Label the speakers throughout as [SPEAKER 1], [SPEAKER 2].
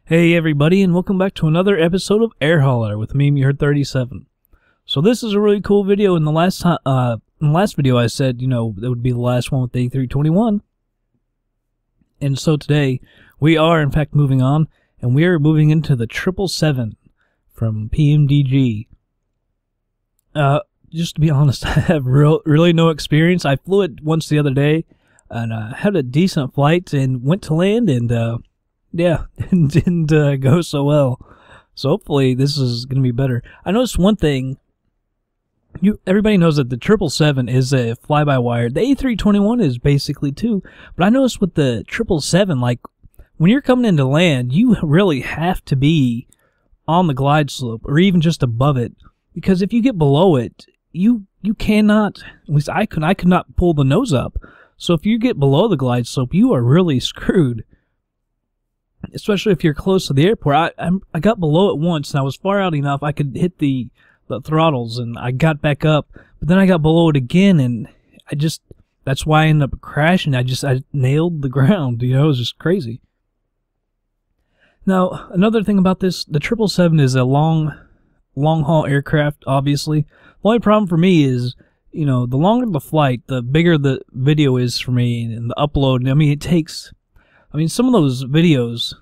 [SPEAKER 1] Hey everybody, and welcome back to another episode of AirHauler with me, Your 37. So this is a really cool video. In the last video I said, it would be the last one with the A321. And so today we are in fact moving on, and we are moving into the 777 from PMDG. Just to be honest, I have really no experience. I flew it once the other day, and had a decent flight and went to land, and yeah, it didn't go so well. So hopefully this is going to be better. I noticed one thing. Everybody knows that the 777 is a fly-by-wire. The A321 is basically too. But I noticed with the 777, like, when you're coming into land, you really have to be on the glide slope, or even just above it. Because if you get below it, you cannot, at least I could not pull the nose up. So if you get below the glide slope, you are really screwed. Especially if you're close to the airport. I got below it once, and I was far out enough I could hit the throttles, and I got back up, but then I got below it again, and that's why I ended up crashing. I nailed the ground, it was just crazy. Now, another thing about this, the 777 is a long-haul aircraft, obviously. The only problem for me is, the longer the flight, the bigger the video is for me, and the upload. Some of those videos,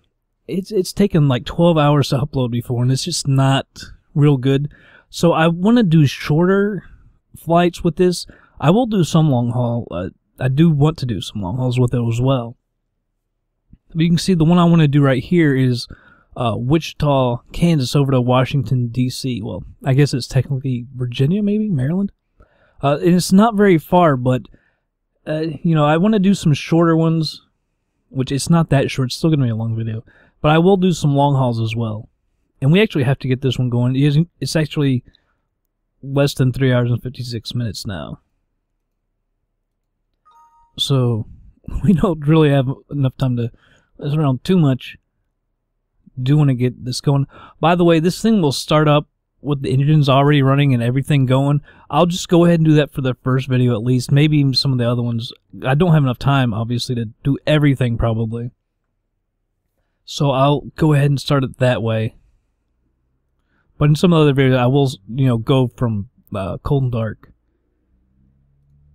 [SPEAKER 1] it's taken like 12 hours to upload before, and it's just not real good. So I want to do shorter flights with this. I will do some long haul. I do want to do some long hauls with it as well. But you can see the one I want to do right here is Wichita, Kansas, over to Washington, D.C. Well, I guess it's technically Virginia, maybe Maryland. And it's not very far, but I want to do some shorter ones. Which it's not that short, it's still going to be a long video. But I will do some long hauls as well. And we actually have to get this one going. It's actually less than 3 hours and 56 minutes now. So, we don't really have enough time to mess around too much. Do want to get this going. By the way, this thing will start up with the engines already running and everything going. I'll just go ahead and do that for the first video at least. Maybe even some of the other ones. I don't have enough time, obviously, to do everything probably. So I'll go ahead and start it that way. But in some other videos, I will, go from cold and dark.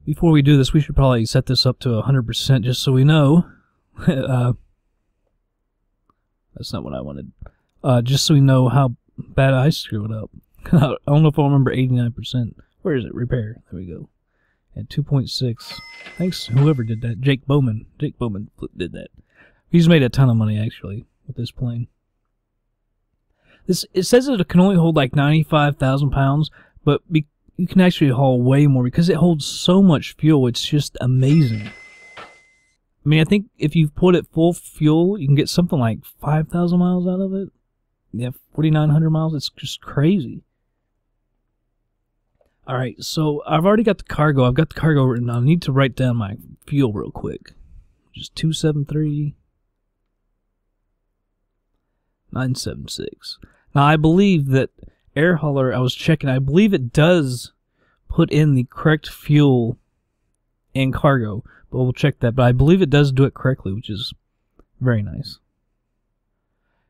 [SPEAKER 1] Before we do this, we should probably set this up to 100% just so we know. That's not what I wanted. Just so we know how bad I screwed up. I don't know if I'll remember 89%. Where is it? Repair. There we go. And 2.6. Thanks whoever did that. Jake Bowman. Jake Bowman did that. He's made a ton of money, actually, with this plane. It says that it can only hold like 95,000 pounds, but you can actually haul way more because it holds so much fuel. It's just amazing. I think if you put it full fuel, you can get something like 5,000 miles out of it. Yeah, 4,900 miles. It's just crazy. Alright, so I've already got the cargo. I've got the cargo written down. I need to write down my fuel real quick. Just 273,976. Now, I believe that AirHauler, I was checking, I believe it does put in the correct fuel and cargo. But we'll check that. But I believe it does do it correctly, which is very nice.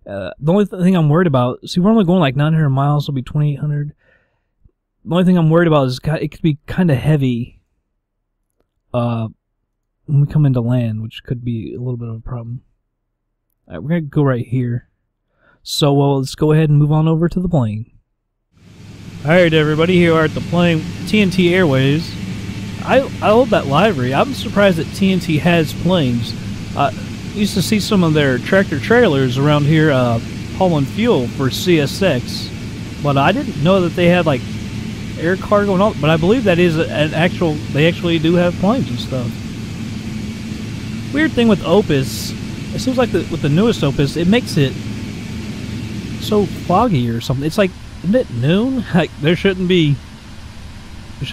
[SPEAKER 1] The only thing I'm worried about, see, we're only going like 900 miles, it'll be 2,800. The only thing I'm worried about is it could be kind of heavy when we come into land, which could be a little bit of a problem. Alright, we're going to go right here. So, let's go ahead and move on over to the plane. Alright, everybody, here we are at the plane, TNT Airways. I love that livery. I'm surprised that TNT has planes. Used to see some of their tractor trailers around here hauling fuel for CSX, but I didn't know that they had like air cargo and all. But I believe that is an actual. They actually do have planes and stuff. Weird thing with Opus, it seems like with the newest Opus, it makes it so foggy or something. It's like, isn't it noon? Like there should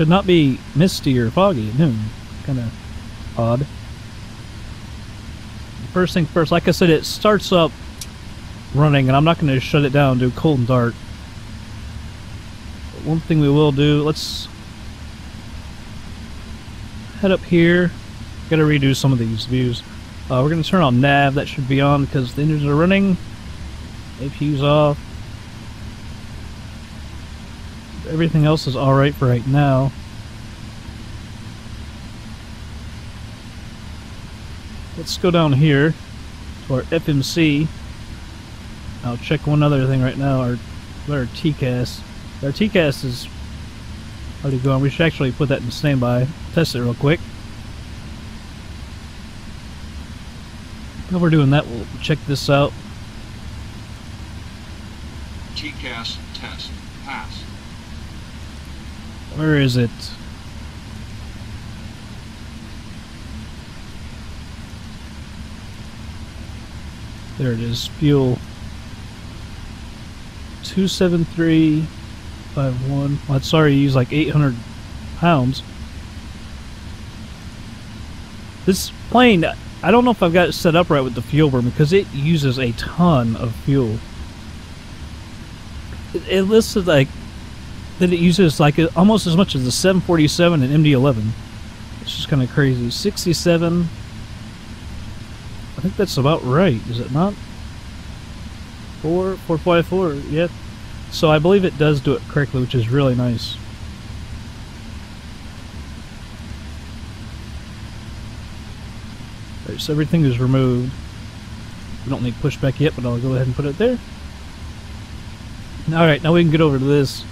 [SPEAKER 1] not be misty or foggy at noon. Kind of odd. First thing first, like I said, it starts up running, and I'm not going to shut it down and do cold and dark. But one thing we will do, let's head up here. Got to redo some of these views. We're going to turn on nav. That should be on because the engines are running. APU's off. Everything else is alright for right now. Let's go down here to our FMC. I'll check one other thing right now, our TCAS. Our TCAS is already going. We should actually put that in standby. Test it real quick. While we're doing that, we'll check this out.
[SPEAKER 2] TCAS test pass.
[SPEAKER 1] Where is it? There it is. Fuel 27351. Well, it's already used like 800 pounds. This plane, I don't know if I've got it set up right with the fuel burn because it uses a ton of fuel. It listed like that it uses like almost as much as the 747 and MD-11. It's just kind of crazy. 67. I think that's about right, is it not? 454, yeah. So I believe it does do it correctly, which is really nice. Alright, so everything is removed. We don't need pushback yet, but I'll go ahead and put it there. Alright, now we can get over to this.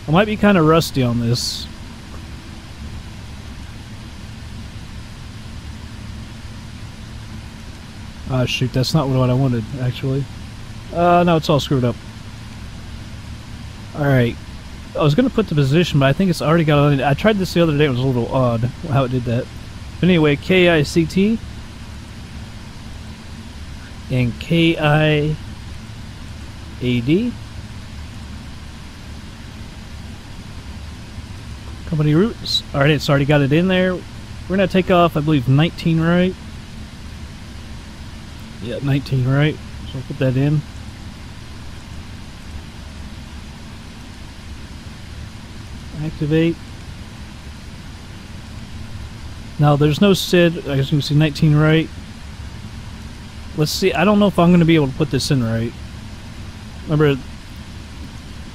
[SPEAKER 1] I might be kind of rusty on this. Ah, shoot, that's not what I wanted, actually. No, it's all screwed up. Alright. I was going to put the position, but I think it's already got on it. I tried this the other day, it was a little odd how it did that. But anyway, KICT and KIAD. Company routes. Alright, it's already got it in there. We're going to take off, I believe, 19 right. Yeah, 19 right. So I'll put that in. Activate. Now there's no SID. As you can see, 19 right. Let's see. I don't know if I'm going to be able to put this in right. Remember,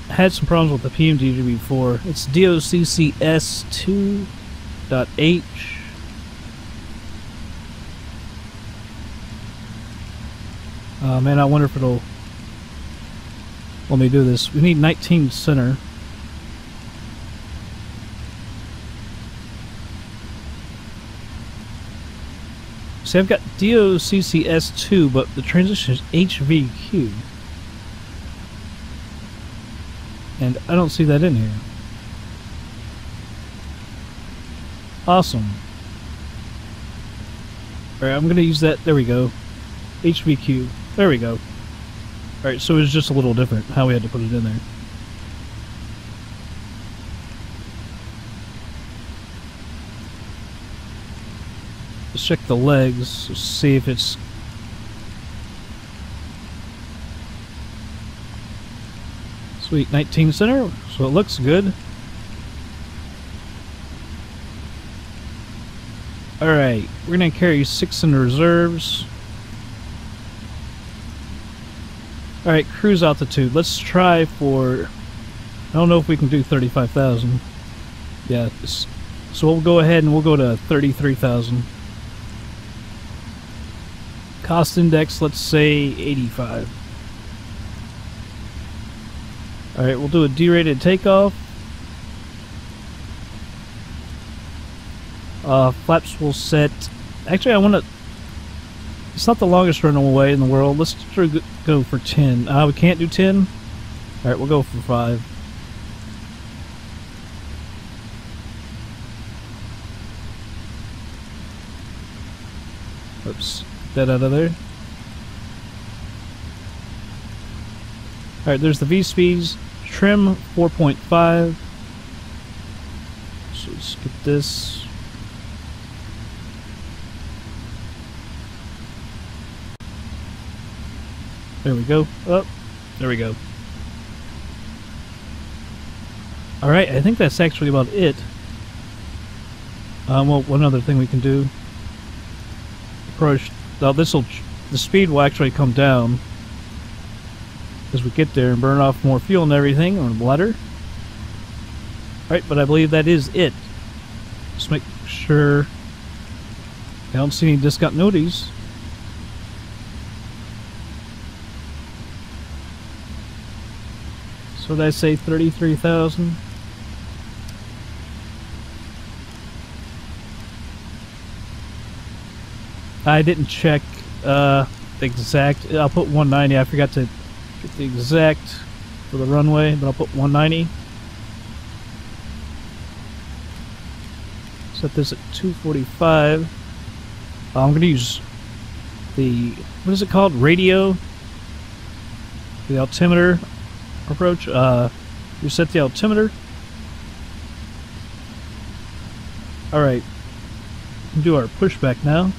[SPEAKER 1] I had some problems with the PMDG before. It's DOCCS2.H. Man, I wonder if it'll let me do this. We need 19 center. See, I've got DOCCS2, but the transition is HVQ. And I don't see that in here. Awesome. Alright, I'm going to use that. There we go. HVQ. There we go. Alright, so it's just a little different how we had to put it in there. Let's check the legs, see if it's... Sweet, 19 center, so it looks good. Alright, we're going to carry 6 in reserves. Alright, cruise altitude. Let's try for... I don't know if we can do 35,000. Yeah, so we'll go ahead and we'll go to 33,000. Cost index, let's say 85. Alright, we'll do a derated takeoff. Flaps will set... Actually, I want to... It's not the longest runaway in the world. Let's go for 10. We can't do 10? Alright, we'll go for 5. Oops. Get that out of there. Alright, there's the V-speeds. Trim 4.5. So let's get this. There we go. Oh, there we go. Alright, I think that's actually about it. Well, one other thing we can do. Approach. Now the speed will actually come down. as we get there and burn off more fuel and everything on the bladder. Alright, but I believe that is it. Just make sure I don't see any discontinuities. So did I say 33,000? I didn't check the exact. I'll put 190. I forgot to get the exact for the runway, but I'll put 190. Set this at 245. I'm going to use the, what is it called? Radio? The altimeter approach. You set the altimeter. Alright. Do our pushback now.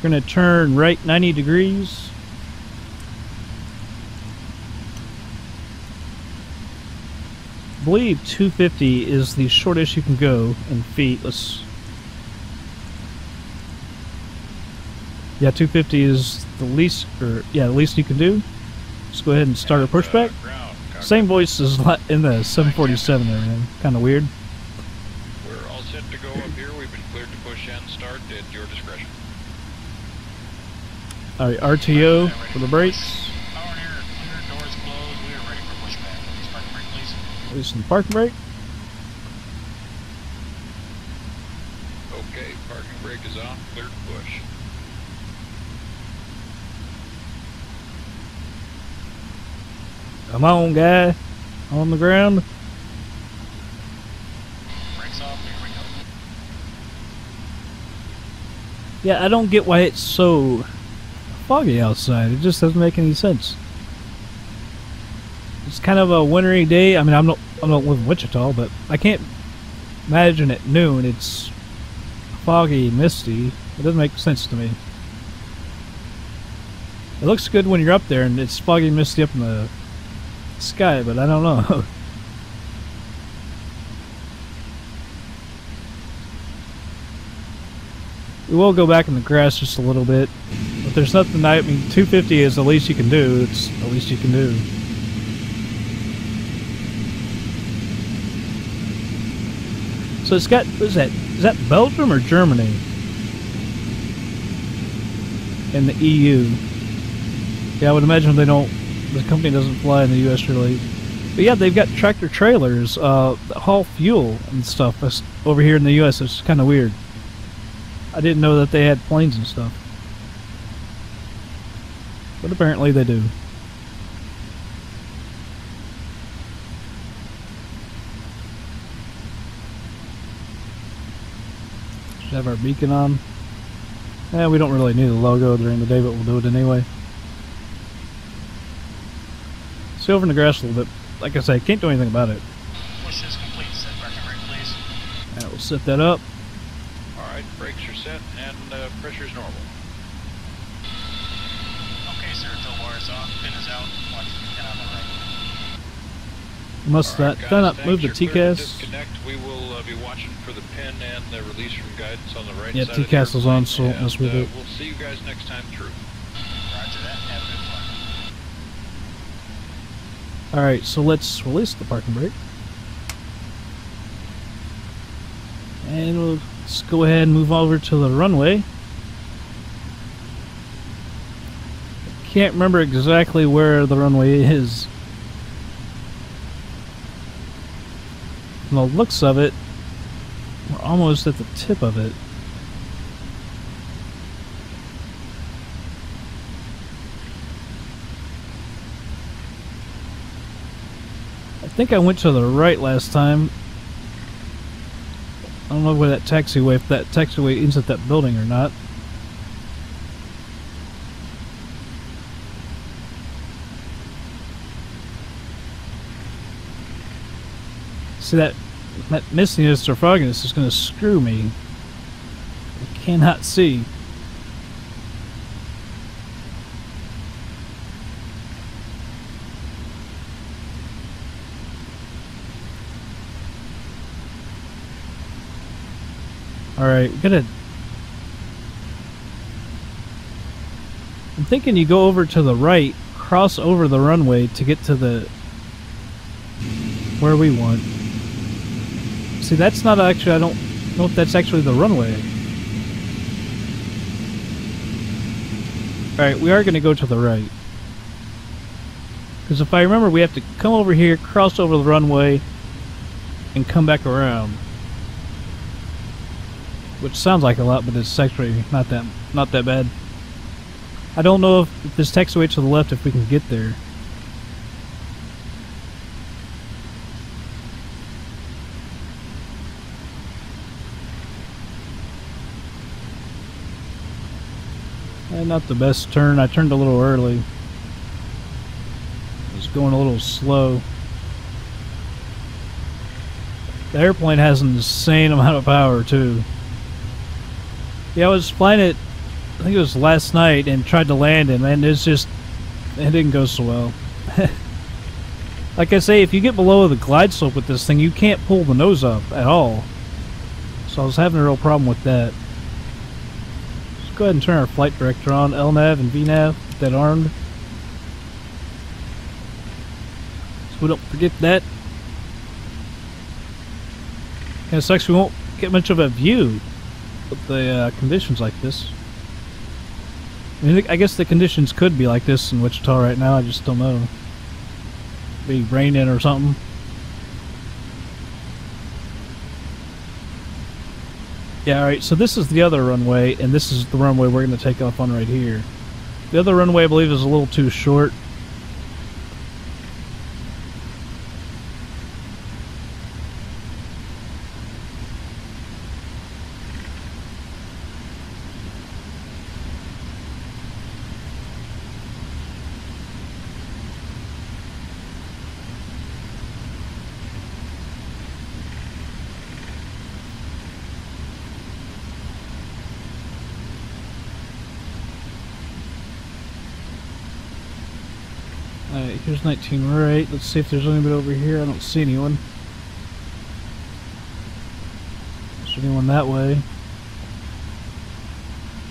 [SPEAKER 1] We're going to turn right 90 degrees. I believe 250 is the shortest you can go in feet. Yeah, 250 is the least, the least you can do. Let's go ahead and start our pushback. Same voice as in the 747 and everything. Kind of weird.
[SPEAKER 3] We're all set to go up here. We've been cleared to push and start at your discretion.
[SPEAKER 1] Alright, RTO for the brakes.
[SPEAKER 3] Power and air clear, doors closed. We are ready for pushback. Please park brake, please.
[SPEAKER 1] Releasing the parking brake.
[SPEAKER 3] Okay, parking brake is on. Clear to push.
[SPEAKER 1] Come on, guy. On the ground.
[SPEAKER 3] Brakes off. Here we go.
[SPEAKER 1] Yeah, I don't get why it's so foggy outside. It just doesn't make any sense. It's kind of a wintry day. I mean, I'm not living in Wichita, but I can't imagine at noon it's foggy, misty. It doesn't make sense to me. It looks good when you're up there and it's foggy, misty up in the sky, but I don't know. We will go back in the grass just a little bit, but there's nothing. I mean, 250 is the least you can do. It's the least you can do. So it's got, what is that? Is that Belgium or Germany? In the EU. Yeah, I would imagine they don't. The company doesn't fly in the U.S. really. But yeah, they've got tractor trailers that haul fuel and stuff over here in the U.S. It's kind of weird. I didn't know that they had planes and stuff. But apparently they do. Should have our beacon on. Yeah, we don't really need a logo during the day, but we'll do it anyway. See over in the grass a little bit. Like I say, can't do anything about it.
[SPEAKER 3] Push is complete. Set parking brake, please.
[SPEAKER 1] Alright, we'll set that up.
[SPEAKER 3] Alright, brakes are set and pressure's normal. Okay, sir. Tow bar is off. Pin is out. Watch the pin on the right.
[SPEAKER 1] Must
[SPEAKER 3] All right,
[SPEAKER 1] that
[SPEAKER 3] guys,
[SPEAKER 1] not
[SPEAKER 3] thanks.
[SPEAKER 1] move the
[SPEAKER 3] You're clear to
[SPEAKER 1] TCAS?
[SPEAKER 3] disconnect. We will be watching for the pin and the release from guidance on the right
[SPEAKER 1] Yeah,
[SPEAKER 3] side of the
[SPEAKER 1] TCAS is on,
[SPEAKER 3] airplane,
[SPEAKER 1] so mess with
[SPEAKER 3] and,
[SPEAKER 1] it.
[SPEAKER 3] We'll see you guys next time through. Roger that. Have a good flight.
[SPEAKER 1] Alright, so let's release the parking brake. And let's go ahead and move over to the runway. Can't remember exactly where the runway is. From the looks of it, we're almost at the tip of it. I think I went to the right last time. I don't know where that taxiway, if that taxiway ends at that building or not. See that mistiness or fogginess is going to screw me. I cannot see. Alright, we I'm thinking you go over to the right, cross over the runway to get to the where we want. See, that's not actually, I don't know if that's actually the runway. Alright, we are going to go to the right. Because if I remember, we have to come over here, cross over the runway, and come back around. Which sounds like a lot, but it's actually not that bad. I don't know if this taxiway to the left, if we can get there. Not the best turn. I turned a little early. I was going a little slow. The airplane has an insane amount of power too. Yeah, I was flying it, I think it was last night, and tried to land it, and it didn't go so well. Like I say, if you get below the glide slope with this thing, you can't pull the nose up at all. So I was having a real problem with that. Let's go ahead and turn our flight director on, LNAV and VNAV, get that armed. So we don't forget that. And it sucks we won't get much of a view with the conditions like this. I mean, I guess the conditions could be like this in Wichita right now, I just don't know. Be raining or something. Yeah, alright, so this is the other runway, and this is the runway we're going to take off on right here. The other runway, I believe, is a little too short. Alright, here's 19 right. Let's see if there's anybody over here. I don't see anyone. Is there anyone that way?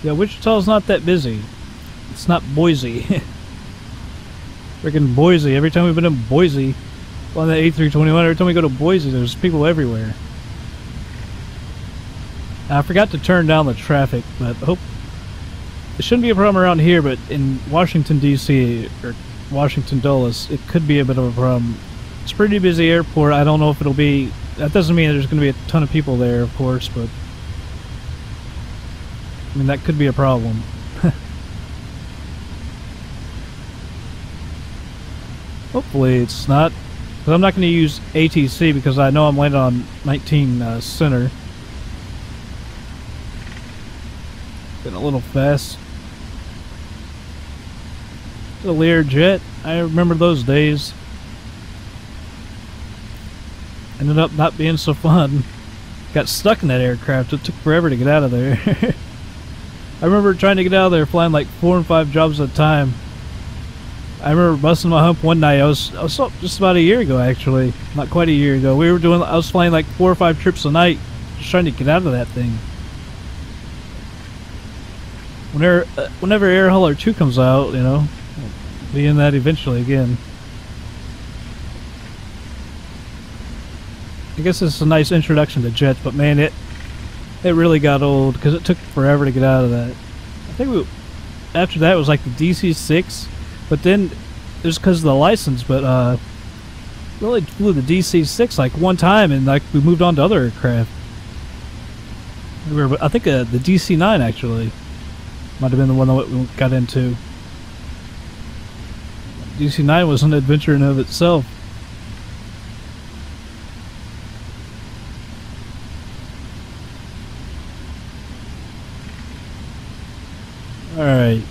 [SPEAKER 1] Yeah, Wichita's not that busy. It's not Boise. Freaking Boise. Every time we've been in Boise, on the A321, every time we go to Boise, there's people everywhere. Now, I forgot to turn down the traffic, but I hope it shouldn't be a problem around here, but in Washington, D.C., or Washington Dulles, it could be a bit of a problem. It's a pretty busy airport. I don't know if it'll be... That doesn't mean there's going to be a ton of people there, of course, but... I mean, that could be a problem. Hopefully it's not. But I'm not going to use ATC because I know I'm landing on 19 center. Getting a little fast. The Learjet, I remember those days. Ended up not being so fun. Got stuck in that aircraft. It took forever to get out of there. I remember trying to get out of there flying like 4 and 5 jobs at a time. I remember busting my hump one night. I was up just about a year ago, actually. Not quite a year ago. I was flying like 4 or 5 trips a night, just trying to get out of that thing. Whenever AirHauler 2 comes out, you know, I'll be in that eventually again. I guess it's a nice introduction to jets, but man, it really got old because it took forever to get out of that. I think after that it was like the DC-6, but then it was because of the license, but really flew the DC-6 like one time, and like we moved on to other aircraft. I think the DC-9 actually might have been the one that we got into. DC-9 was an adventure in of itself. Alright.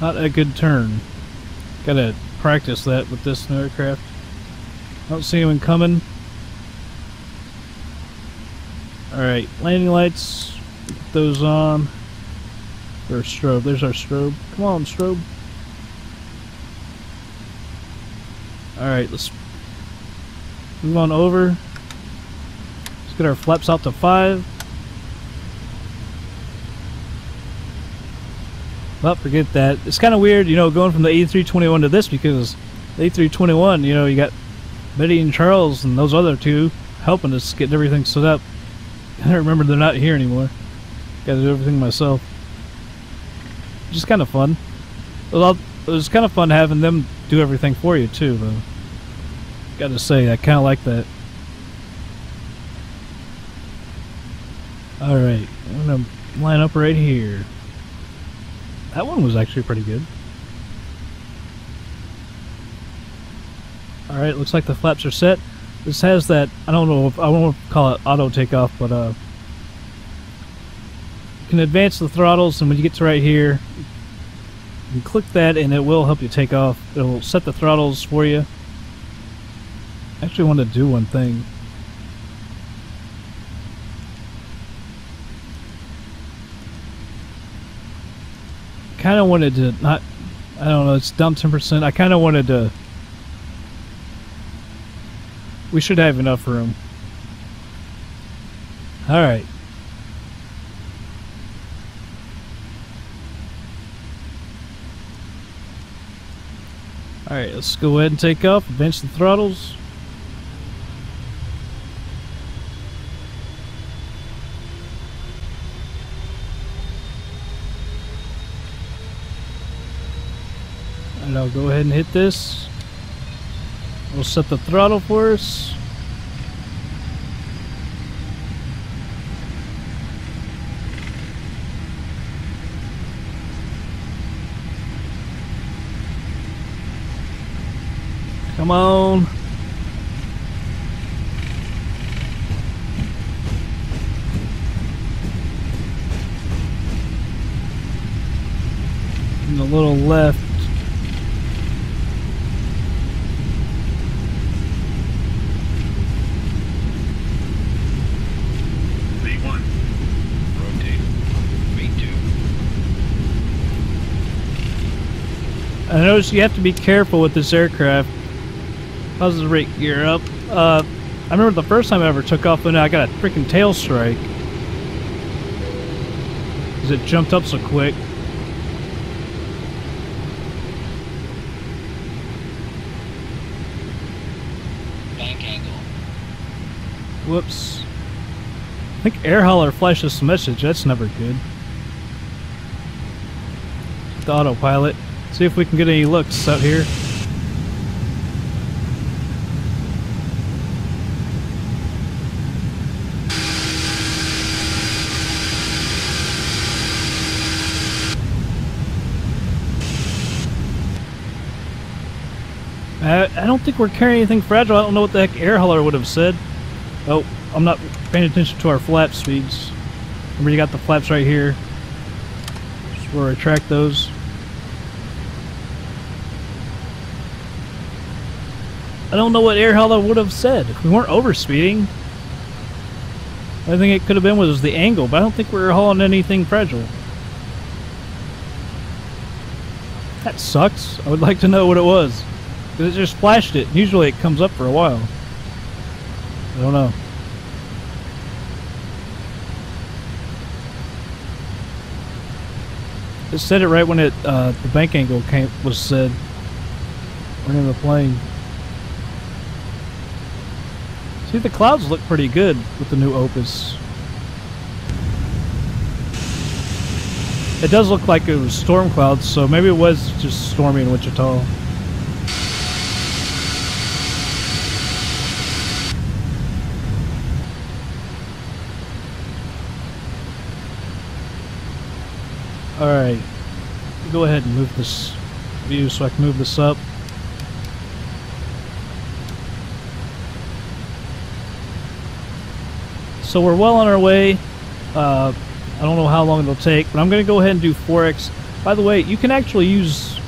[SPEAKER 1] Not a good turn. Gotta practice that with this new aircraft. Don't see anyone coming. Alright, landing lights. Put those on. Or strobe. There's our strobe. Come on, strobe. Alright, let's move on over. Get our flaps out to 5. But forget that. It's kind of weird, you know, going from the A321 to this, because the A321, you know, you got Betty and Charles and those other two helping us get everything set up. I remember they're not here anymore. Gotta do everything myself. Just kind of fun. It was kind of fun having them do everything for you too, though. Gotta say, I kind of like that. Alright, I'm gonna line up right here. That one was actually pretty good. Alright, looks like the flaps are set. This has that, I don't know if I won't call it auto takeoff, but you can advance the throttles, and when you get to right here, you can click that and it will help you take off. It will set the throttles for you. I actually want to do one thing. Kind of wanted to not, I don't know, it's down 10%. I kind of wanted to, we should have enough room. Alright. Alright, let's go ahead and take off, advance the throttles. And I'll go ahead and hit this. We'll set the throttle for us. Come on. And a little left.
[SPEAKER 2] V1. Rotate. V2.
[SPEAKER 1] I noticed you have to be careful with this aircraft. How's the rate gear up? I remember the first time I ever took off, and I got a freaking tail strike. Because it jumped up so quick.
[SPEAKER 3] Bank angle.
[SPEAKER 1] Whoops. I think AirHauler flashed us a message. That's never good. The autopilot. See if we can get any looks out here. I don't think we're carrying anything fragile. I don't know what the heck AirHauler would have said. Oh, I'm not paying attention to our flap speeds. Remember, you got the flaps right here. Just where I retract those. I don't know what AirHauler would have said. We weren't overspeeding. I think it could have been was the angle, but I don't think we were hauling anything fragile. That sucks. I would like to know what it was. Because it just flashed it. Usually it comes up for a while. I don't know. It said it right when it the bank angle was said. We're in the plane. See, the clouds look pretty good with the new Opus. It does look like it was storm clouds, so maybe it was just stormy in Wichita. Alright, go ahead and move this view so I can move this up. So we're well on our way. I don't know how long it'll take, but I'm going to go ahead and do 4X. By the way, you can actually use...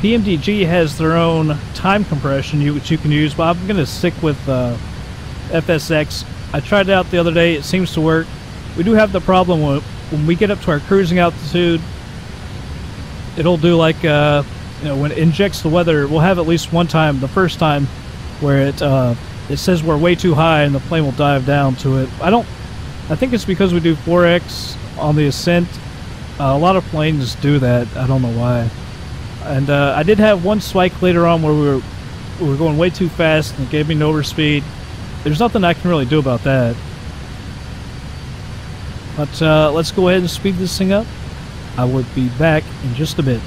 [SPEAKER 1] PMDG has their own time compression which you can use, but I'm going to stick with FSX. I tried it out the other day. It seems to work. We do have the problem when we get up to our cruising altitude, it'll do like, you know, when it injects the weather, we'll have at least one time, the first time, where it says we're way too high and the plane will dive down to it. I think it's because we do 4X on the ascent, A lot of planes do that. I don't know why. And I did have one spike later on where we were going way too fast and it gave me an overspeed. There's nothing I can really do about that. But let's go ahead and speed this thing up. I will be back in just a bit.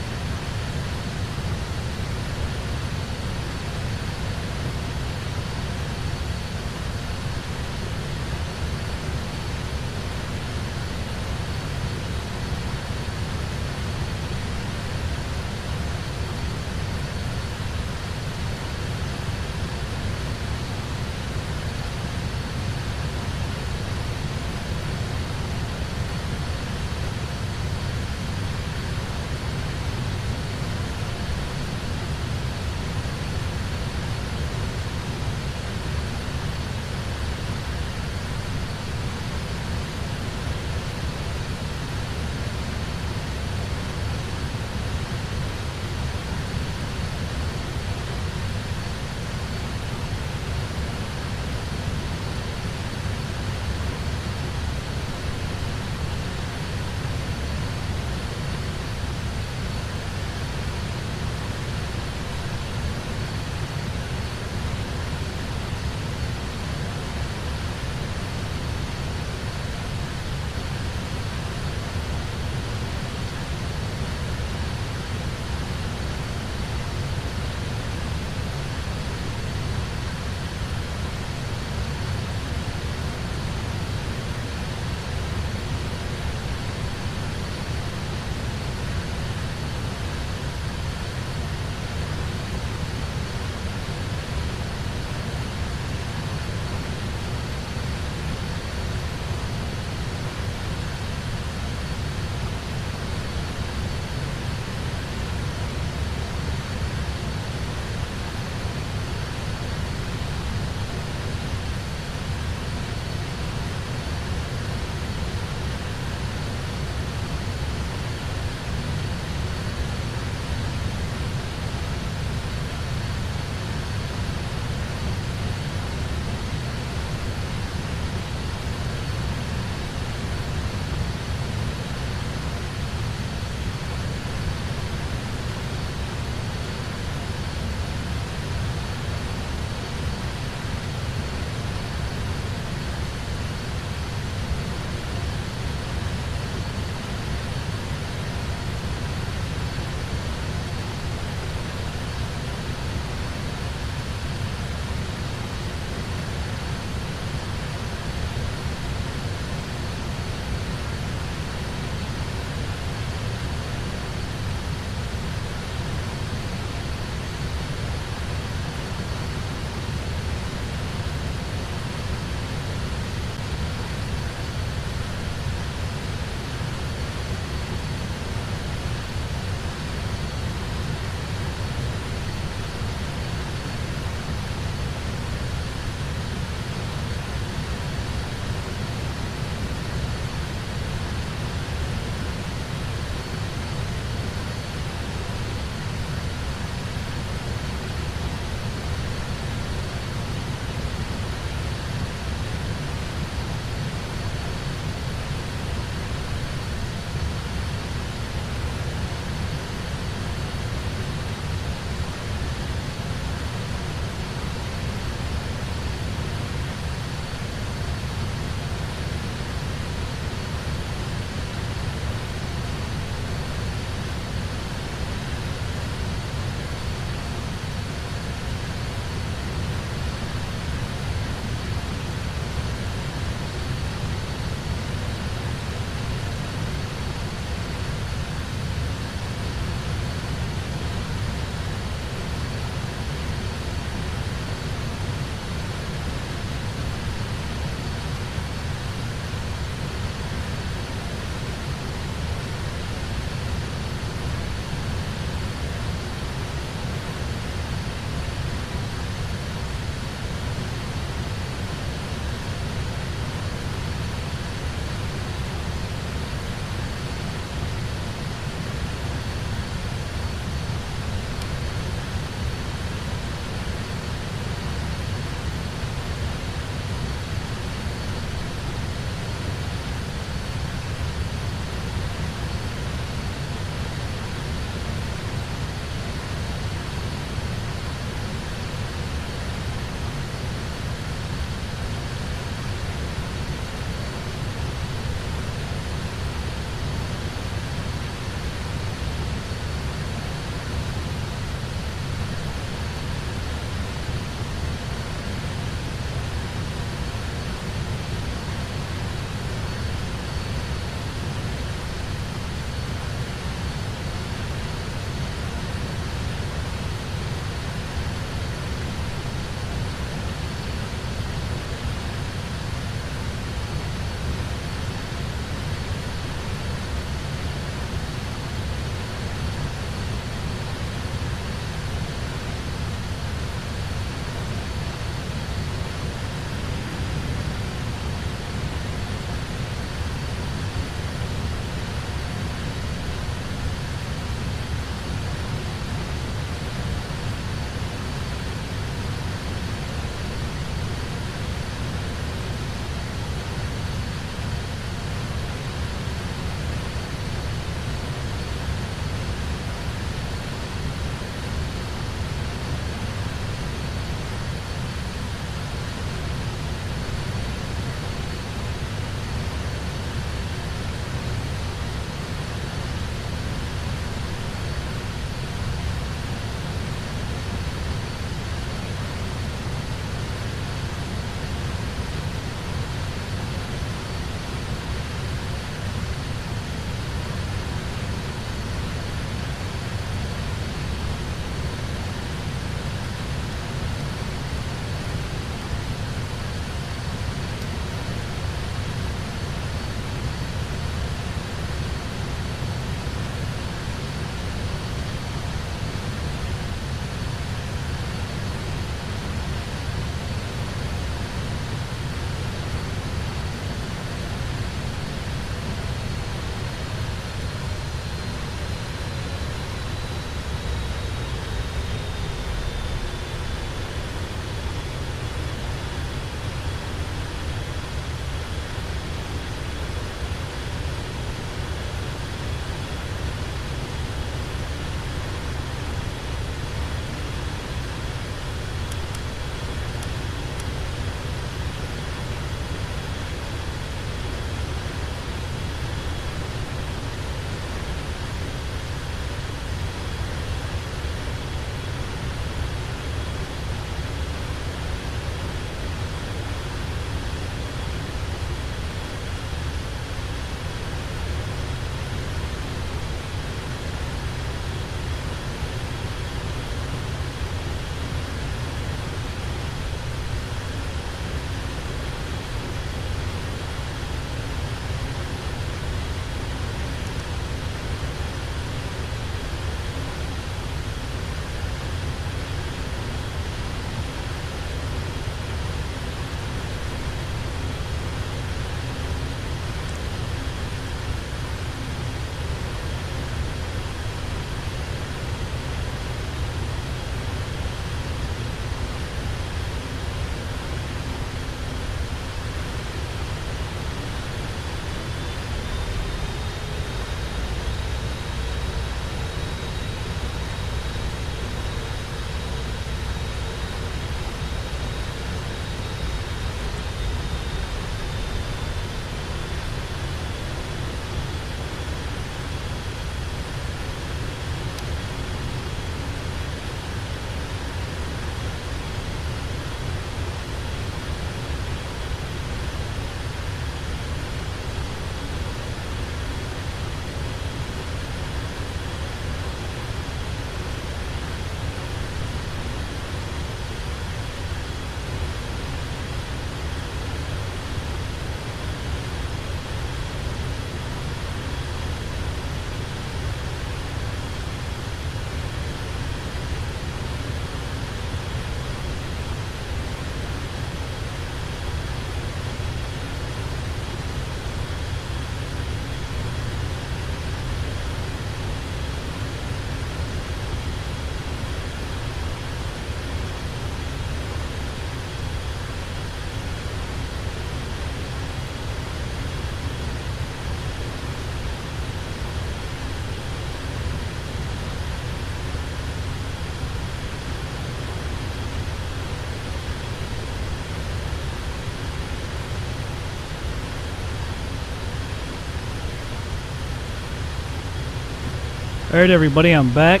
[SPEAKER 1] Alright everybody, I'm back.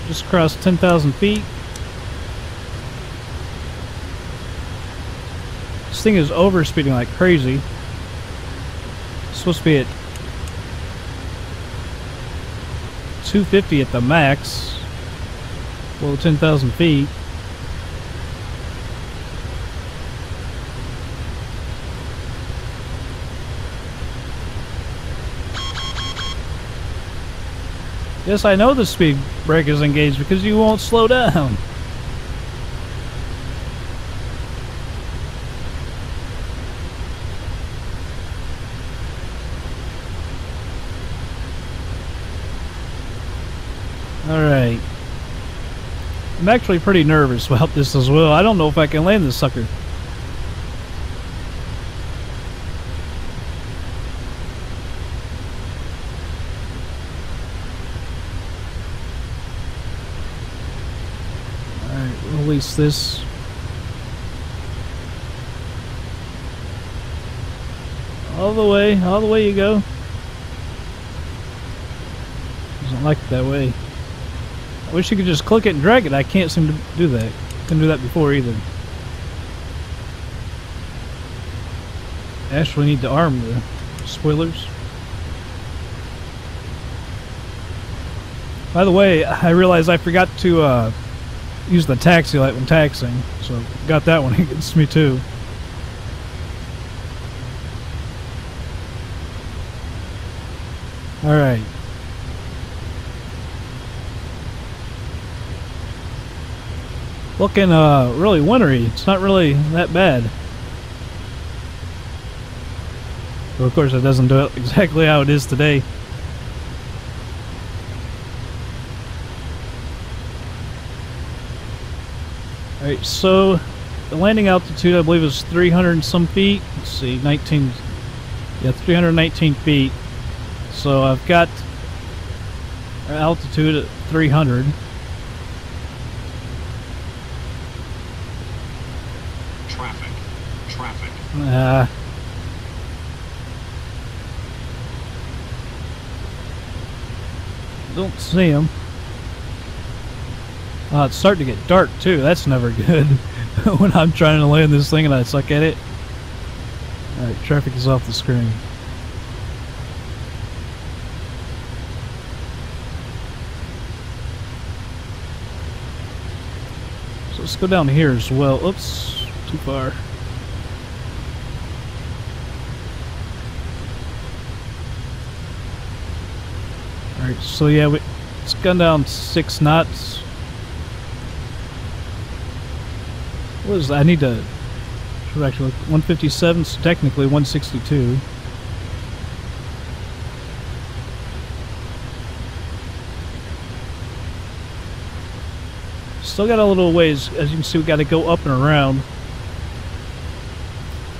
[SPEAKER 1] Just crossed 10,000 feet. This thing is overspeeding like crazy. It's supposed to be at 250 at the max. Below 10,000 feet. Yes, I know the speed brake is engaged because you won't slow down. Alright. I'm actually pretty nervous about this as well. I don't know if I can land this sucker. Release this. All the way you go. Doesn't like it that way. I wish you could just click it and drag it. I can't seem to do that. Couldn't do that before either. Actually need to arm the spoilers. By the way, I realized I forgot to use the taxi light when taxiing, so got that one against me too. Alright. Looking really wintry. It's not really that bad. But of course it doesn't do it exactly how it is today. Alright, so the landing altitude I believe is 300 and some feet. Let's see, 319 feet. So I've got altitude at 300.
[SPEAKER 2] Traffic.
[SPEAKER 1] Don't see him. It's starting to get dark too. That's never good when I'm trying to land this thing and I suck at it. Alright, traffic is off the screen. So let's go down here as well. Oops, too far. Alright, so yeah, it's gone down 6 knots. What is that? I need to actually look. 157, so technically 162. Still got a little ways. As you can see, we got to go up and around.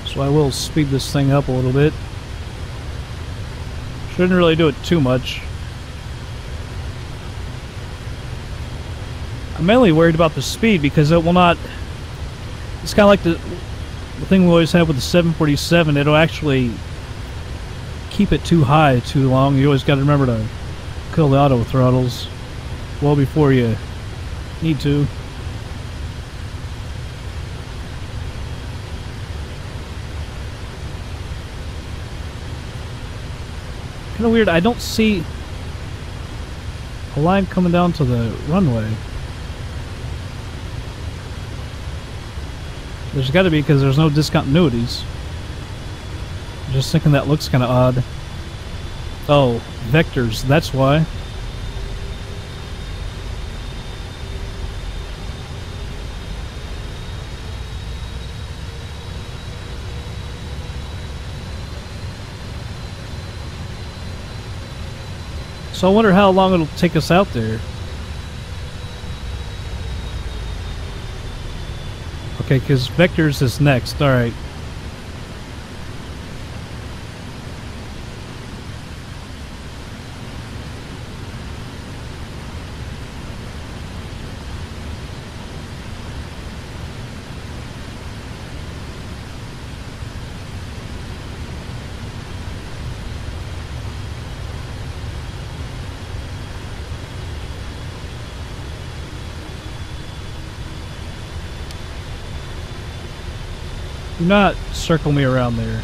[SPEAKER 1] So I will speed this thing up a little bit. Shouldn't really do it too much. I'm mainly worried about the speed because it will not. It's kind of like the thing we always have with the 747. It'll actually keep it too high too long. You always got to remember to kill the auto throttles well before you need to. Kind of weird. I don't see a line coming down to the runway. There's got to be because there's no discontinuities. I'm just thinking that looks kind of odd. Oh, vectors, that's why. So I wonder how long it'll take us out there. Okay, because vectors is next. Alright. Do not circle me around there.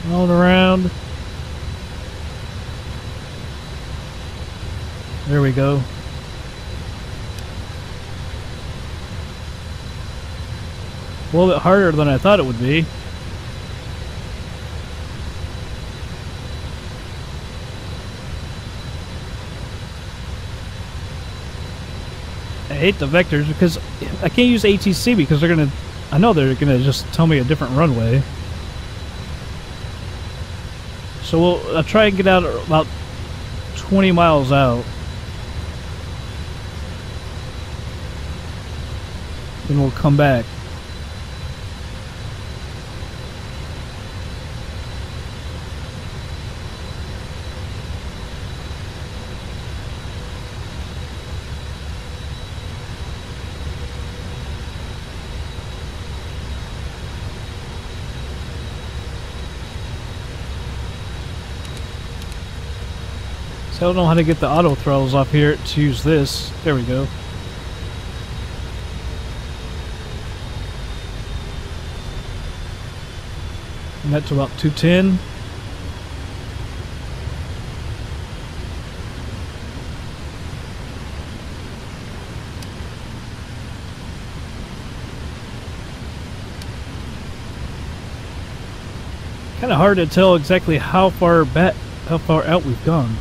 [SPEAKER 1] Rolling around. There we go. A little bit harder than I thought it would be. I hate the vectors because I can't use ATC because they're gonna, I know they're gonna just tell me a different runway. So I'll try and get out about 20 miles out. Then we'll come back. So I don't know how to get the auto throttles off here to use this. There we go. And that's about 210. Kind of hard to tell exactly how far out we've gone.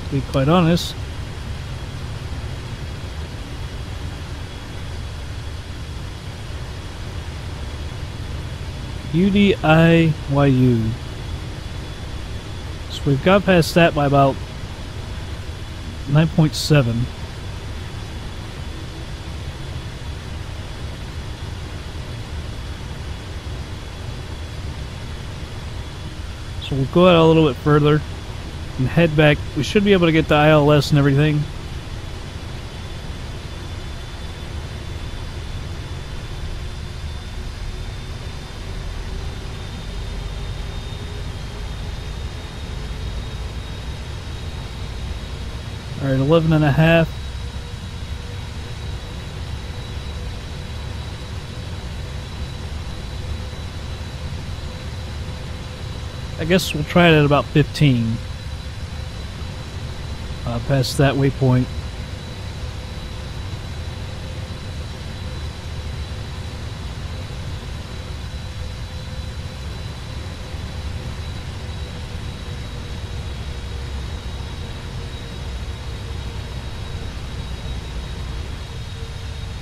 [SPEAKER 1] To be quite honest. UDIYU. So we've got past that by about 9.7. So we'll go out a little bit further and head back. We should be able to get the ILS and everything. Alright, 11 and a half. I guess we'll try it at about 15. Past that waypoint.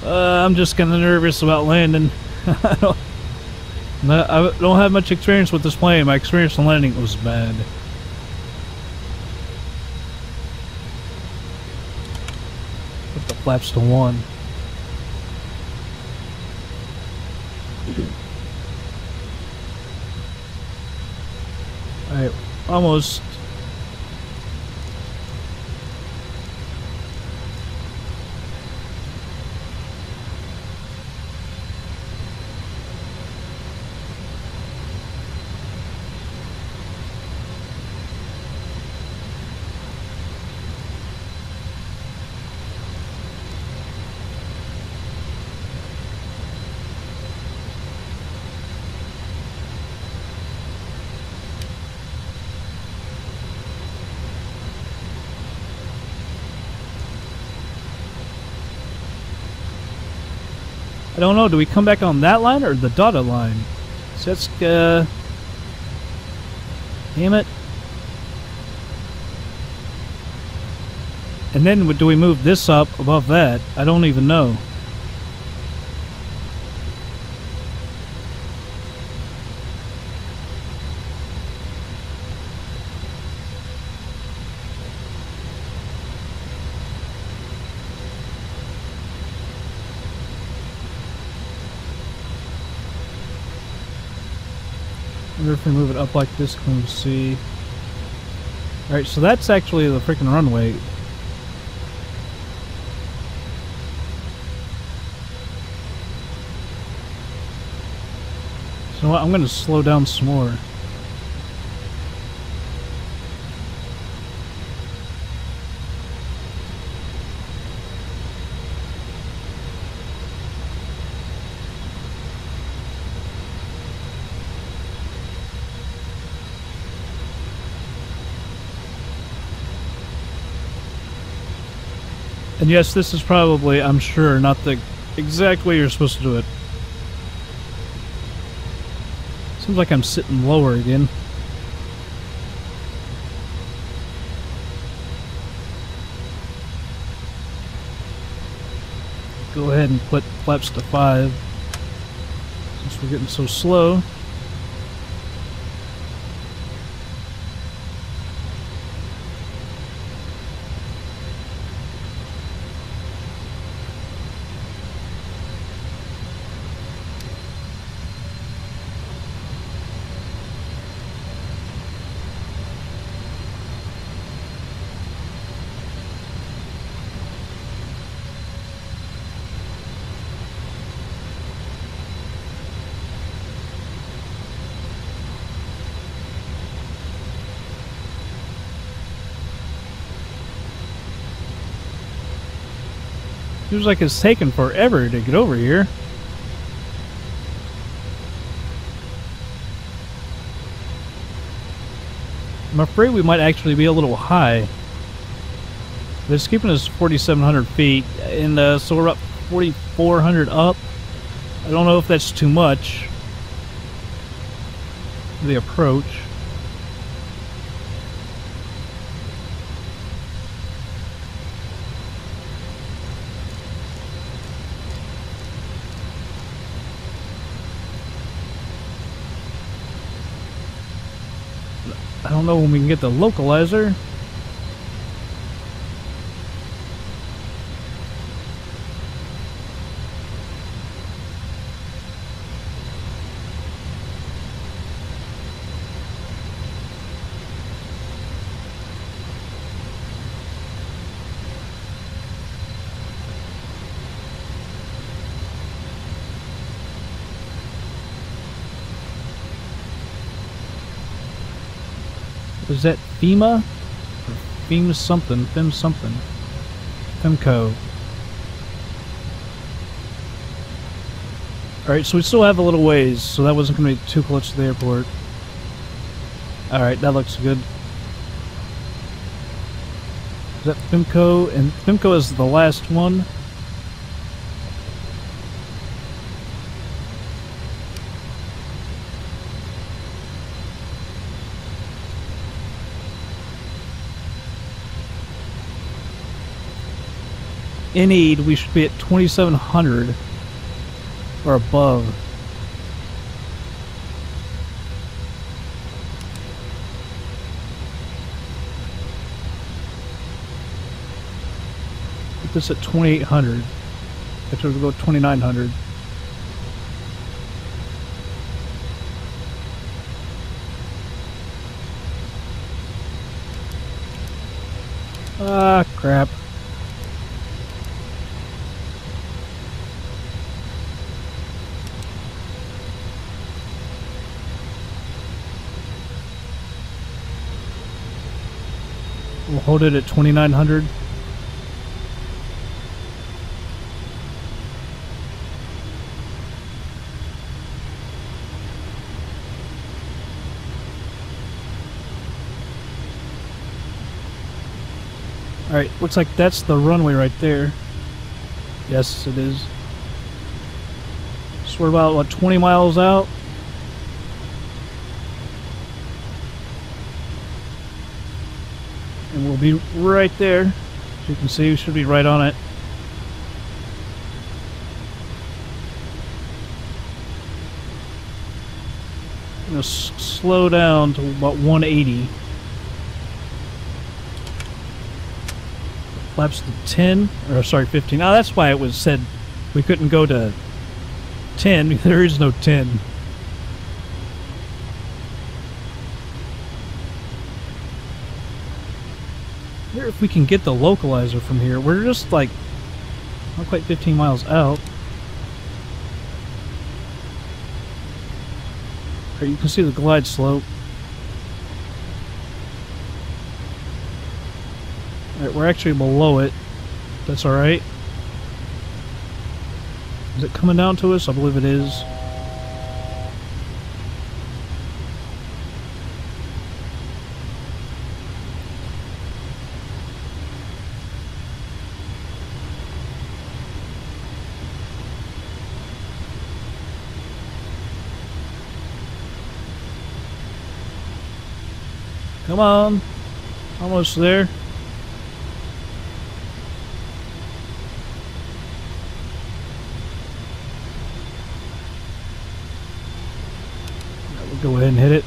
[SPEAKER 1] I'm just kind of nervous about landing. I don't have much experience with this plane. My experience in landing was bad. Put the flaps to 1. Alright, almost. I don't know, do we come back on that line or the dotted line? So that's, damn it. And then do we move this up above that? I don't even know. wonder if we move it up like this, can we see? Alright, so that's actually the freaking runway. So what, I'm going to slow down some more. And yes, this is probably, I'm sure, not the exact way you're supposed to do it. Seems like I'm sitting lower again. Go ahead and put flaps to 5, since we're getting so slow. Seems like it's taken forever to get over here. I'm afraid we might actually be a little high. But it's keeping us 4,700 feet, and so we're up 4,400 up. I don't know if that's too much for the approach. I don't know when we can get the localizer. Is that FEMA? Or FEMA something? FEM something? FEMCO. Alright, so we still have a little ways, so that wasn't going to be too close to the airport. Alright, that looks good. Is that FEMCO? And FEMCO is the last one. In need, we should be at 2,700 or above. Put this at 2,800. Actually, we'll go 2,900. Ah, crap. We'll hold it at 2,900. Alright, looks like that's the runway right there. Yes, it is. So we're about, what, 20 miles out? And we'll be right there. As you can see, we should be right on it. I'm going to slow down to about 180. Flaps to 10, or sorry, 15. Oh, that's why it was said we couldn't go to 10. There is no 10. wonder if we can get the localizer from here. We're just like not quite 15 miles out. Right, you can see the glide slope. Alright, we're actually below it. That's alright. Is it coming down to us? I believe it is. Come on. Almost there. We'll go ahead and hit it.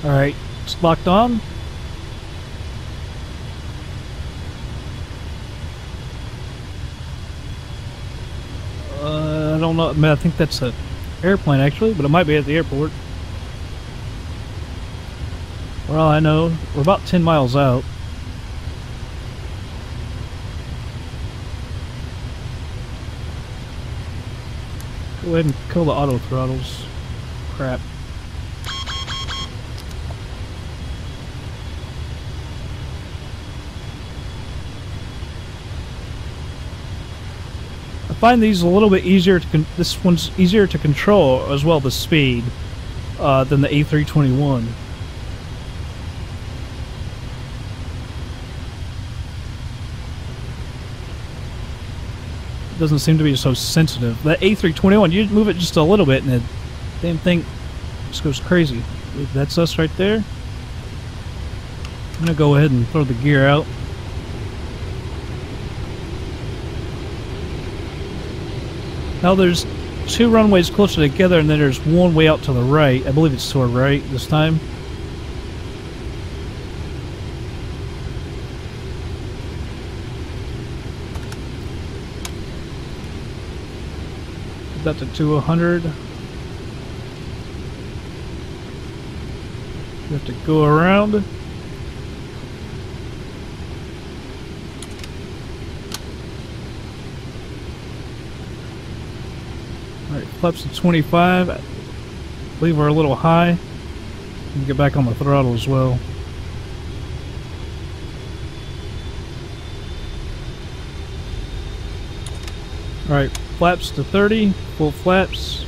[SPEAKER 1] Alright, it's locked on. I don't know. I mean, I think that's an airplane actually, but it might be at the airport. For all I know, we're about 10 miles out. Go ahead and kill the auto throttles. Crap. I find these a little bit easier to this one's easier to control as well, the speed, than the A321. It doesn't seem to be so sensitive. That A321, you move it just a little bit and the damn thing just goes crazy. That's us right there. I'm gonna go ahead and throw the gear out. Now there's two runways closer together and then there's one way out to the right. I believe it's to our right this time. Put that to 100. You have to go around. Alright, flaps to 25. I believe we're a little high. Get back on the throttle as well. Alright, flaps to 30. Full flaps.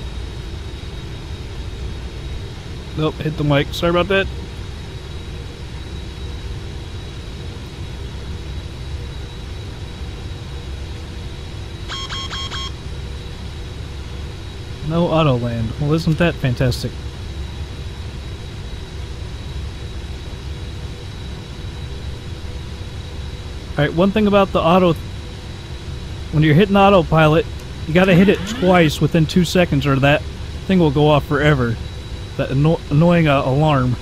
[SPEAKER 1] Nope, hit the mic. Sorry about that. No auto land. Well, isn't that fantastic? Alright, one thing about the auto... When you're hitting autopilot, you gotta hit it twice within 2 seconds or that thing will go off forever. That annoying alarm.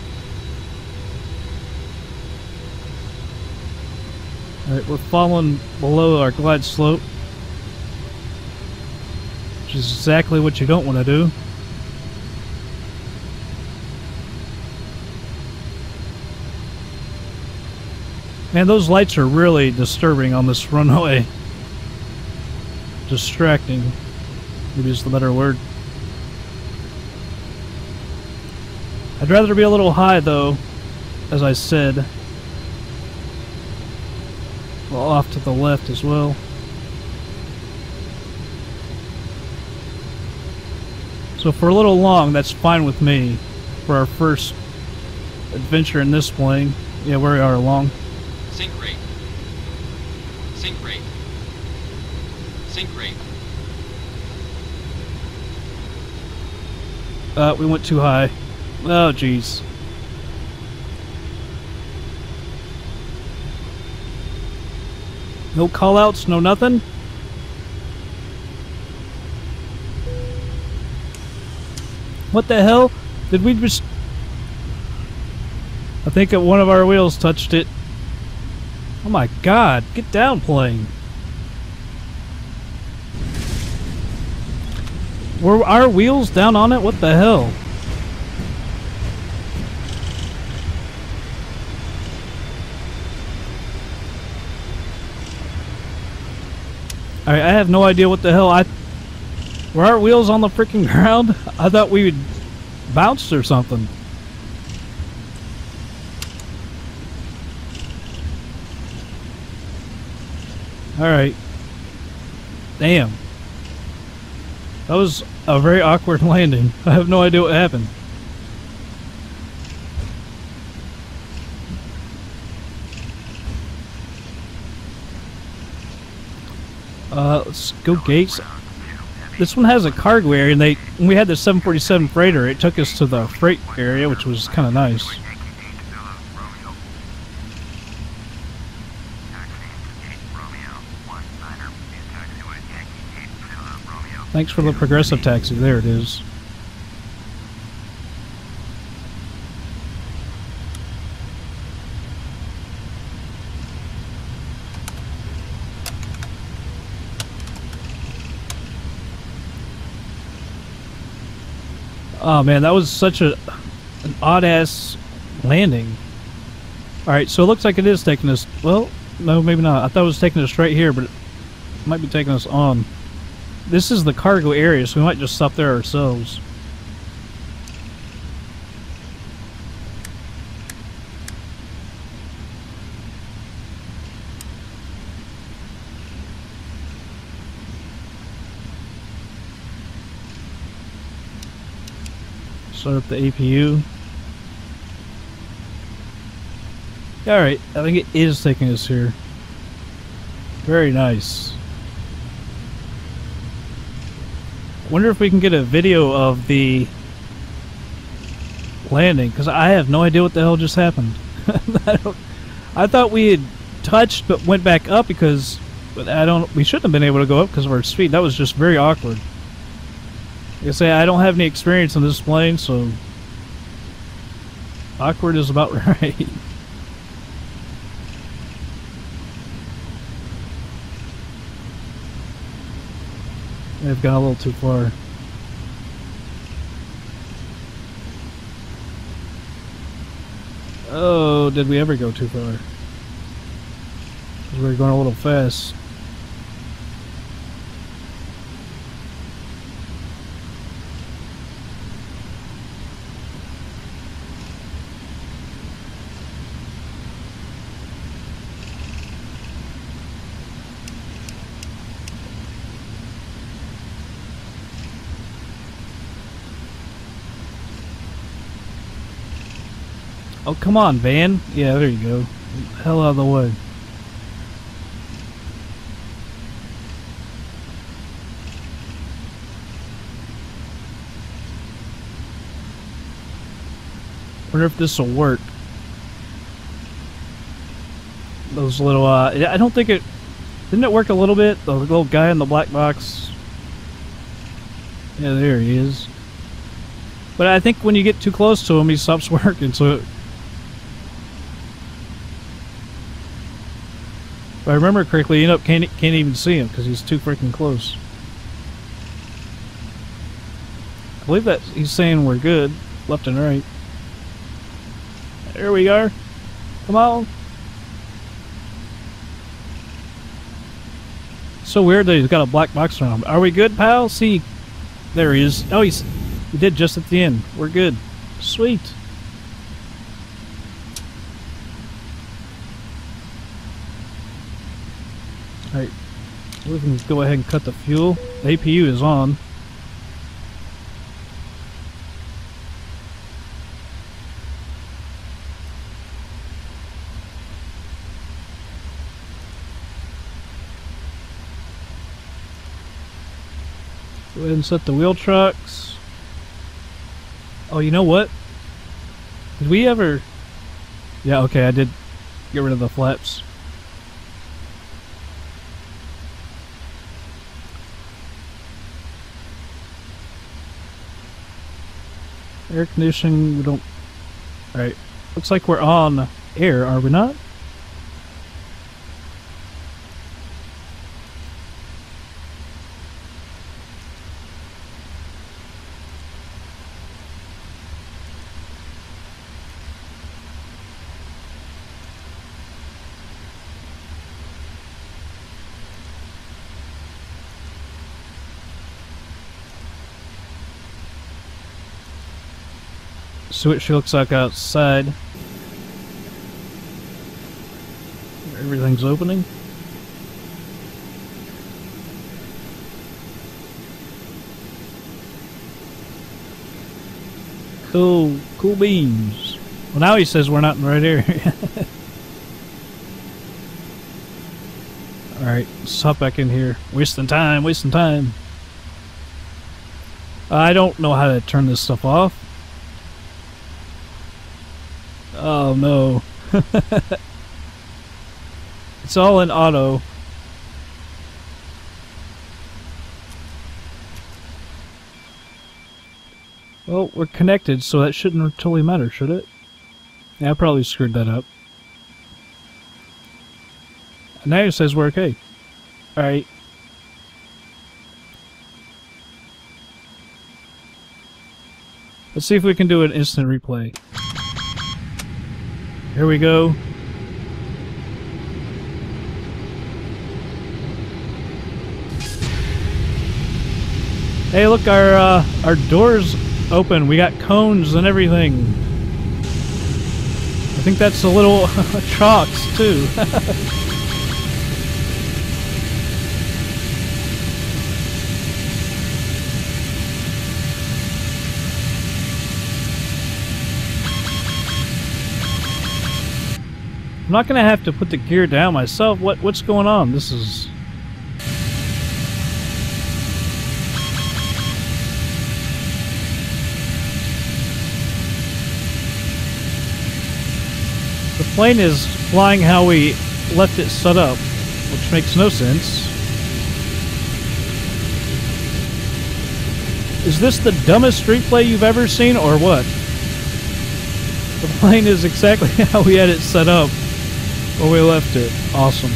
[SPEAKER 1] Alright, we're falling below our glide slope. Which is exactly what you don't want to do. Man, those lights are really disturbing on this runway. Distracting. Maybe is the better word. I'd rather be a little high though, as I said. Well, off to the left as well. So for a little long, that's fine with me. For our first adventure in this plane. Yeah, we are long.
[SPEAKER 4] Sync rate. Sync rate. Sync rate.
[SPEAKER 1] We went too high. Oh, jeez. No callouts, no nothing? What the hell? Did we just... I think that one of our wheels touched it. Oh my god, get down, plane. Were our wheels down on it? What the hell? Alright, I have no idea what the hell. Were our wheels on the freaking ground? I thought we would bounced or something. Alright. Damn. That was a very awkward landing. I have no idea what happened. Let's go gates. This one has a cargo area, and when we had the 747 freighter, it took us to the freight area, which was kind of nice. Thanks for the progressive taxi. There it is. Oh man, that was such an odd-ass landing. Alright, so it looks like it is taking us... Well, no, maybe not. I thought it was taking us straight here, but it might be taking us on. This is the cargo area, so we might just stop there ourselves. Start up the APU. Alright, I think it is taking us here. Very nice. Wonder if we can get a video of the landing, because I have no idea what the hell just happened. I thought we had touched but went back up because we shouldn't have been able to go up because of our speed. That was just very awkward. Like I say, I don't have any experience on this plane, so awkward is about right. I've gone a little too far. Oh, did we ever go too far? Because we're going a little fast. Oh, come on, van. Yeah, there you go. Hell out of the way. Wonder if this will work. Those little, I don't think it... Didn't it work a little bit? The little guy in the black box. Yeah, there he is. But I think when you get too close to him, he stops working, so... If I remember correctly, you can't even see him because he's too freaking close. I believe that he's saying we're good, left and right. There we are. Come on. So weird that he's got a black box around him. Are we good, pal? See, there he is. Oh, he did just at the end. We're good. Sweet. Alright, we can go ahead and cut the fuel. The APU is on. Go ahead and set the wheel trucks. Oh, you know what? Did we ever... Yeah, okay, I did get rid of the flaps. Air conditioning, we don't... Alright, looks like we're on air, are we not? See what she looks like outside. Everything's opening. Cool beans. Well, now he says we're not in the right area. Alright, let's hop back in here. Wasting time. I don't know how to turn this stuff off. Oh no. It's all in auto. Well, we're connected, so that shouldn't totally matter, should it? Yeah, I probably screwed that up. Now it says we're okay. Alright. Let's see if we can do an instant replay. Here we go. Hey, look, our doors open. We got cones and everything. I think that's a little chocks too. I'm not gonna have to put the gear down myself. What's going on? This is... The plane is flying how we left it set up, which makes no sense. Is this the dumbest replay you've ever seen, or what? The plane is exactly how we had it set up when we left it. Awesome.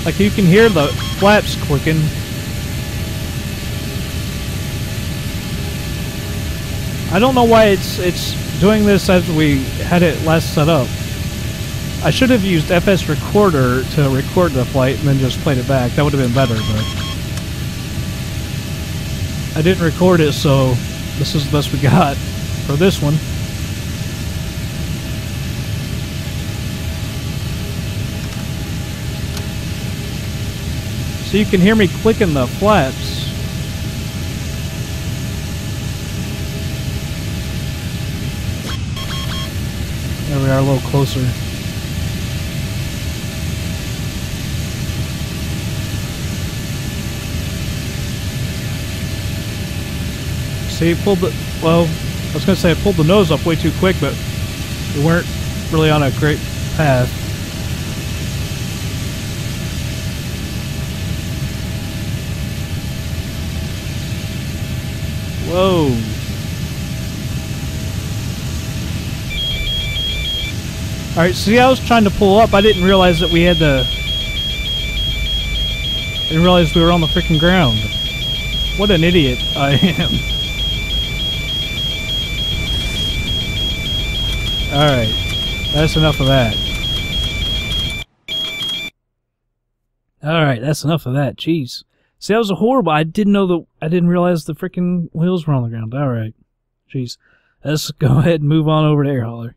[SPEAKER 1] Like, you can hear the flaps clicking. I don't know why it's doing this as we had it last set up. I should have used FS Recorder to record the flight and then just played it back. That would have been better, but I didn't record it, so this is the best we got for this one. So you can hear me clicking the flaps. There we are, a little closer. See, pulled the... Well, I was going to say I pulled the nose up way too quick, but we weren't really on a great path. Whoa. Alright, see, I was trying to pull up. I didn't realize that we had the... I didn't realize we were on the freaking ground. What an idiot I am. Alright, that's enough of that. Alright, that's enough of that. Jeez. See, that was horrible. I didn't realize the freaking wheels were on the ground. Alright. Jeez. Let's go ahead and move on over to AirHauler.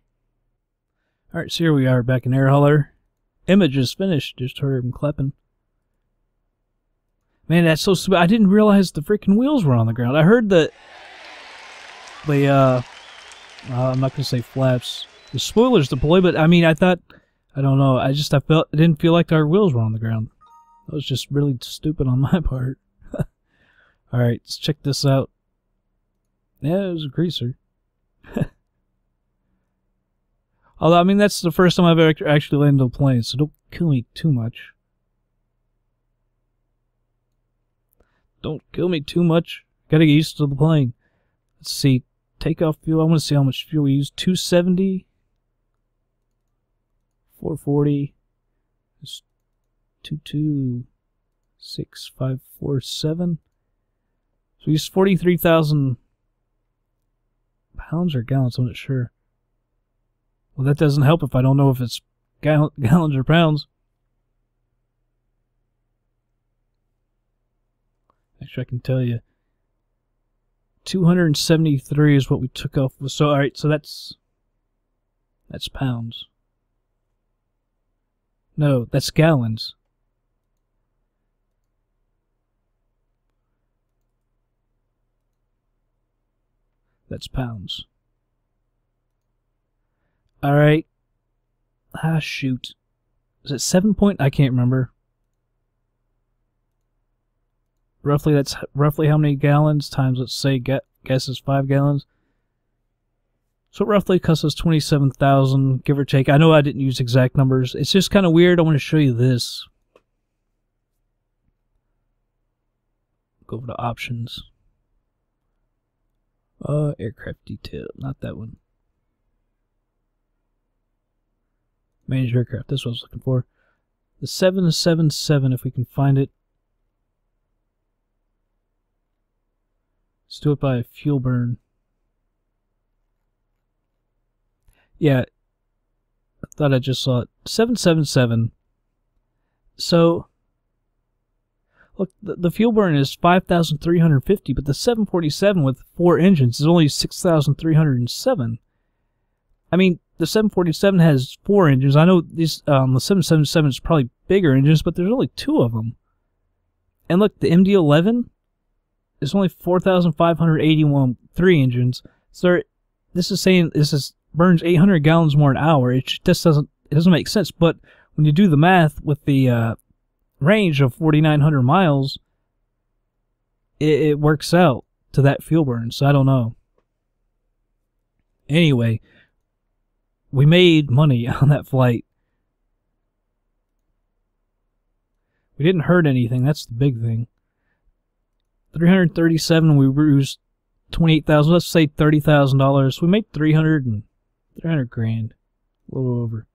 [SPEAKER 1] Alright, so here we are back in AirHauler. Image is finished. Just heard him clapping. Man, that's so stupid. I didn't realize the freaking wheels were on the ground. I heard that the I'm not gonna say flaps. The spoilers deploy, but I mean, I thought, I don't know. I didn't feel like our wheels were on the ground. That was just really stupid on my part. Alright, let's check this out. Yeah, it was a greaser. Although, I mean, that's the first time I've ever actually landed a plane, so don't kill me too much. Don't kill me too much. Gotta get used to the plane. Let's see. Takeoff fuel. I want to see how much fuel we use. 270. 440. 226,547. So we use 43,000 pounds or gallons. I'm not sure. Well, that doesn't help if I don't know if it's gallons or pounds. Actually, I can tell you. 273 is what we took off with. So, alright, so that's pounds. No, that's gallons. That's pounds. Alright. Ah, shoot. Is it 7 point? I can't remember. Roughly, that's roughly how many gallons times, let's say, guess is 5 gallons. So it roughly costs us 27,000, give or take. I know I didn't use exact numbers. It's just kind of weird. I want to show you this. Go over to options. Aircraft detail. Not that one. Manage aircraft. That's what I was looking for. The 777, if we can find it. Let's do it by fuel burn. Yeah, I thought I just saw it. 777. So, look, the fuel burn is 5,350, but the 747 with 4 engines is only 6,307. I mean, the 747 has 4 engines. I know these the 777 is probably bigger engines, but there's only 2 of them. And look, the MD-11 is only 4,581 3 engines. So this is saying burns 800 gallons more an hour. It just doesn't make sense. But when you do the math with the range of 4,900 miles, it works out to that fuel burn. So I don't know. Anyway, we made money on that flight. We didn't hurt anything. That's the big thing. 337. We used 28,000. Let's say $30,000. We made 300 grand, a little over.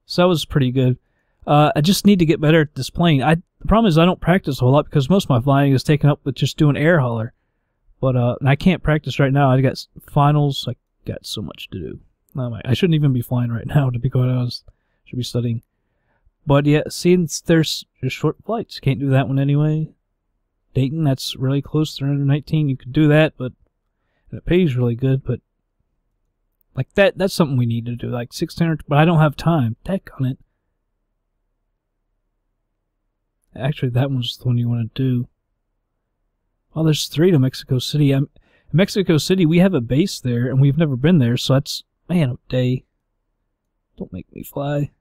[SPEAKER 1] So that was pretty good. I just need to get better at this plane. The problem is I don't practice a whole lot because most of my flying is taken up with just doing air hauler. But and I can't practice right now. I got finals. I got so much to do. I shouldn't even be flying right now, to be quite honest. Should be studying. But yeah, since there's just short flights, can't do that one anyway. Dayton, that's really close, 319. You could do that, but and it pays really good. But like that's something we need to do, like 600. But I don't have time. Heck on it. Actually, that one's the one you want to do. Well, there's 3 to Mexico City. In Mexico City, we have a base there, and we've never been there, so that's, man, oh day. Don't make me fly.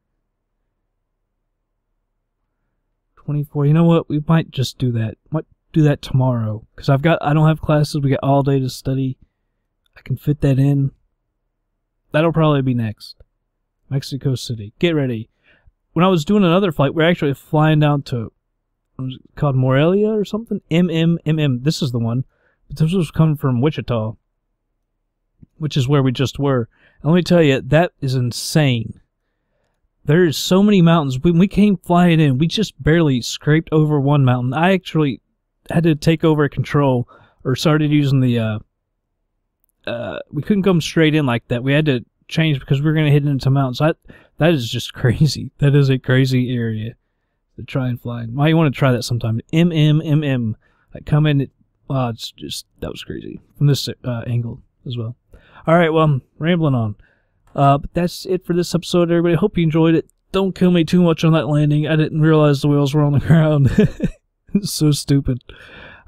[SPEAKER 1] 24. You know what? We might just do that. Might do that tomorrow, because I don't have classes. We got all day to study. I can fit that in. That'll probably be next. Mexico City. Get ready. When I was doing another flight, we're actually flying down to, what was it called, Morelia or something? This is the one. But this was coming from Wichita, which is where we just were. And let me tell you, that is insane. There's so many mountains. When we came flying in, we just barely scraped over one mountain. I actually had to take over control, or started using the, we couldn't come straight in like that. We had to change because we were going to hit into mountains. That is just crazy. That is a crazy area to try and fly in. Well, you want to try that sometime. Like come in, it's just, that was crazy from this angle as well. All right, well, I'm rambling on. But that's it for this episode, everybody. Hope you enjoyed it. Don't kill me too much on that landing. I didn't realize the wheels were on the ground. It's so stupid.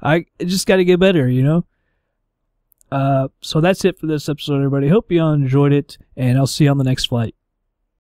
[SPEAKER 1] I just got to get better, you know? So that's it for this episode, everybody. Hope you all enjoyed it, and I'll see you on the next flight.